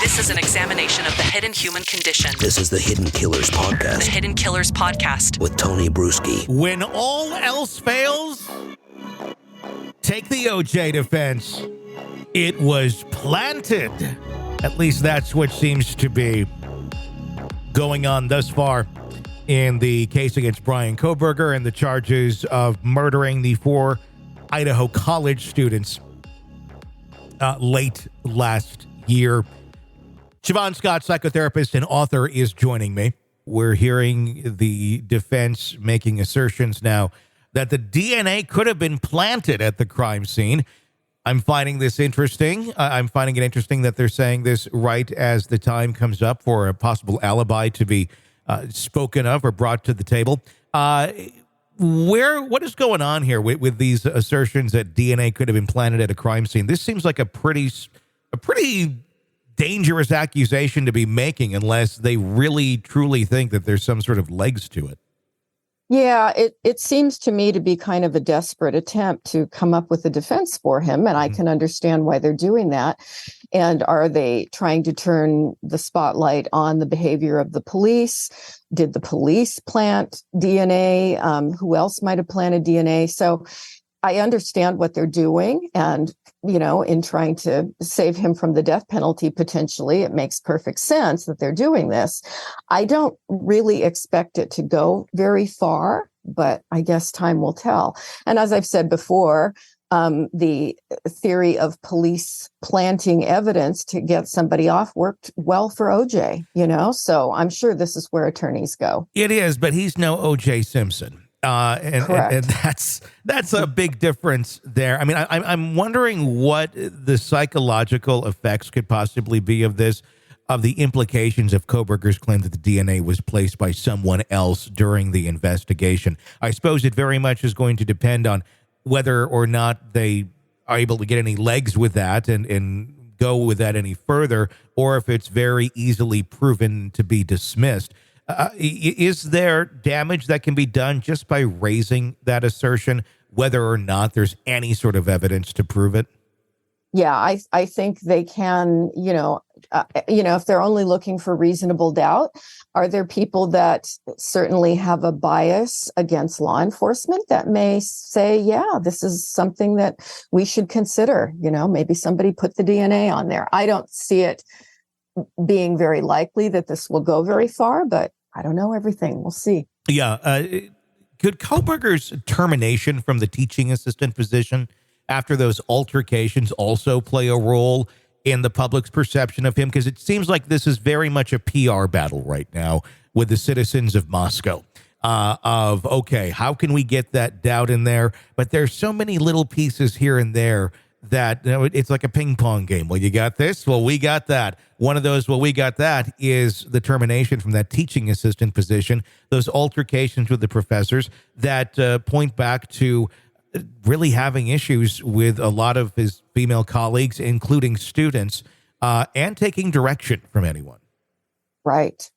This is an examination of the hidden human condition. This is the Hidden Killers Podcast. The Hidden Killers Podcast. With Tony Brueski. When all else fails, take the OJ defense. It was planted. At least that's what seems to be going on thus far in the case against Bryan Kohberger and the charges of murdering the 4 Idaho college students late last year. Shavaun Scott, psychotherapist and author, is joining me. We're hearing the defense making assertions now that the DNA could have been planted at the crime scene. I'm finding this interesting. I'm finding it interesting that they're saying this right as the time comes up for a possible alibi to be spoken of or brought to the table. What is going on here with these assertions that DNA could have been planted at a crime scene? This seems like a pretty dangerous accusation to be making unless they really truly think that there's some sort of legs to it. Yeah, it seems to me to be kind of a desperate attempt to come up with a defense for him, and I can understand why they're doing that. And are they trying to turn the spotlight on the behavior of the police? Did the police plant DNA? Who else might have planted DNA? So I understand what they're doing, and in trying to save him from the death penalty, potentially, it makes perfect sense that they're doing this. I don't really expect it to go very far, but I guess time will tell. And as I've said before, the theory of police planting evidence to get somebody off worked well for OJ, so I'm sure this is where attorneys go. It is, but he's no OJ Simpson. And that's a big difference there. I mean, I'm wondering what the psychological effects could possibly be of this, of the implications of Kohberger's claim that the DNA was placed by someone else during the investigation. I suppose it very much is going to depend on whether or not they are able to get any legs with that and go with that any further, or if it's very easily proven to be dismissed. Is there damage that can be done just by raising that assertion, whether or not there's any sort of evidence to prove it? Yeah, I think they can, if they're only looking for reasonable doubt. Are there people that certainly have a bias against law enforcement that may say, yeah, this is something that we should consider? Maybe somebody put the DNA on there. I don't see it being very likely that this will go very far, but I don't know everything. We'll see. Yeah. Could Kohberger's termination from the teaching assistant position after those altercations also play a role in the public's perception of him? Because it seems like this is very much a PR battle right now with the citizens of Moscow. Okay, how can we get that doubt in there? But there's so many little pieces here and there that it's like a ping pong game. Well, you got this. Well, we got that. One of those, well, we got that, is the termination from that teaching assistant position, those altercations with the professors that point back to really having issues with a lot of his female colleagues, including students, and taking direction from anyone. Right.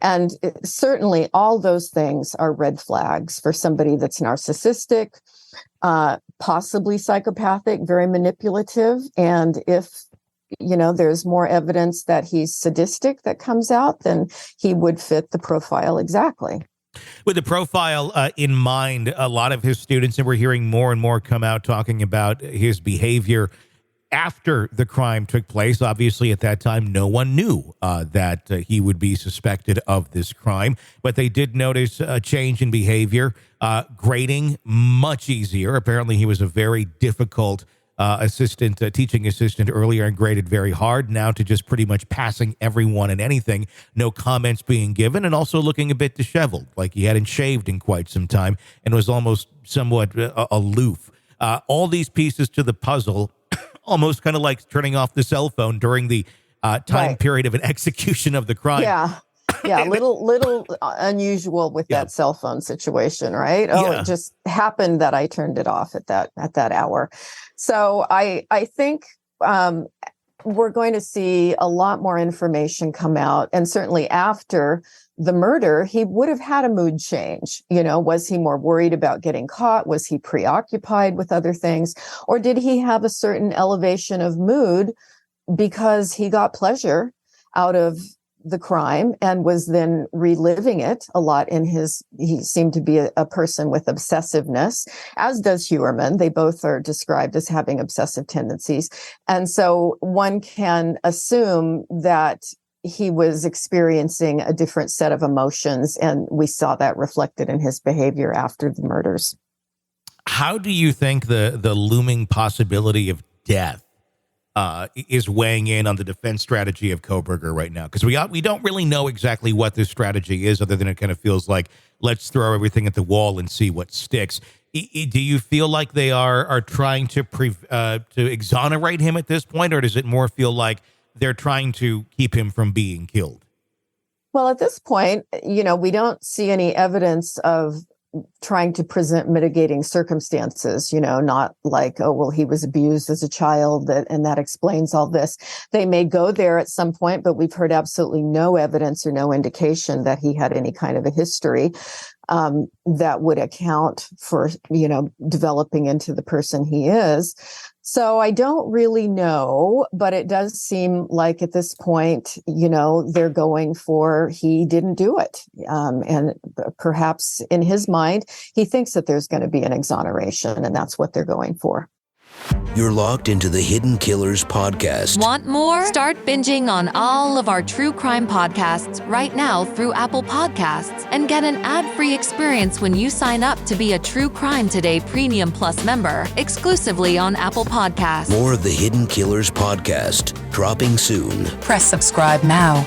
And certainly all those things are red flags for somebody that's narcissistic, possibly psychopathic, very manipulative. And if, there's more evidence that he's sadistic that comes out, then he would fit the profile exactly. With the profile in mind, a lot of his students, and we're hearing more and more come out talking about his behavior after the crime took place. Obviously, at that time, no one knew that he would be suspected of this crime, but they did notice a change in behavior, grading much easier. Apparently, he was a very difficult teaching assistant earlier and graded very hard. Now to just pretty much passing everyone and anything, no comments being given, and also looking a bit disheveled, like he hadn't shaved in quite some time and was almost somewhat aloof. All these pieces to the puzzle, almost kind of like turning off the cell phone during the time period of an execution of the crime. Yeah, little unusual with that cell phone situation, right? Oh, it just happened that I turned it off at that hour. So I think we're going to see a lot more information come out, and certainly after the murder, he would have had a mood change. Was he more worried about getting caught? Was he preoccupied with other things? Or did he have a certain elevation of mood because he got pleasure out of the crime and was then reliving it a lot he seemed to be a person with obsessiveness, as does Huerman. They both are described as having obsessive tendencies. And so one can assume that he was experiencing a different set of emotions, and we saw that reflected in his behavior after the murders. How do you think the looming possibility of death is weighing in on the defense strategy of Kohberger right now? Because we don't really know exactly what this strategy is, other than it kind of feels like, let's throw everything at the wall and see what sticks. Do you feel like they are trying to exonerate him at this point, or does it more feel like they're trying to keep him from being killed? Well, at this point, we don't see any evidence of trying to present mitigating circumstances, not like, oh, well, he was abused as a child and that explains all this. They may go there at some point, but we've heard absolutely no evidence or no indication that he had any kind of a history that would account for, developing into the person he is. So I don't really know, but it does seem like at this point, they're going for he didn't do it. And perhaps in his mind, he thinks that there's going to be an exoneration, and that's what they're going for. You're locked into the Hidden Killers podcast. Want more? Start binging on all of our true crime podcasts right now through Apple Podcasts and get an ad-free experience when you sign up to be a True Crime Today Premium Plus member exclusively on Apple Podcasts. More of the Hidden Killers podcast dropping soon. Press subscribe now.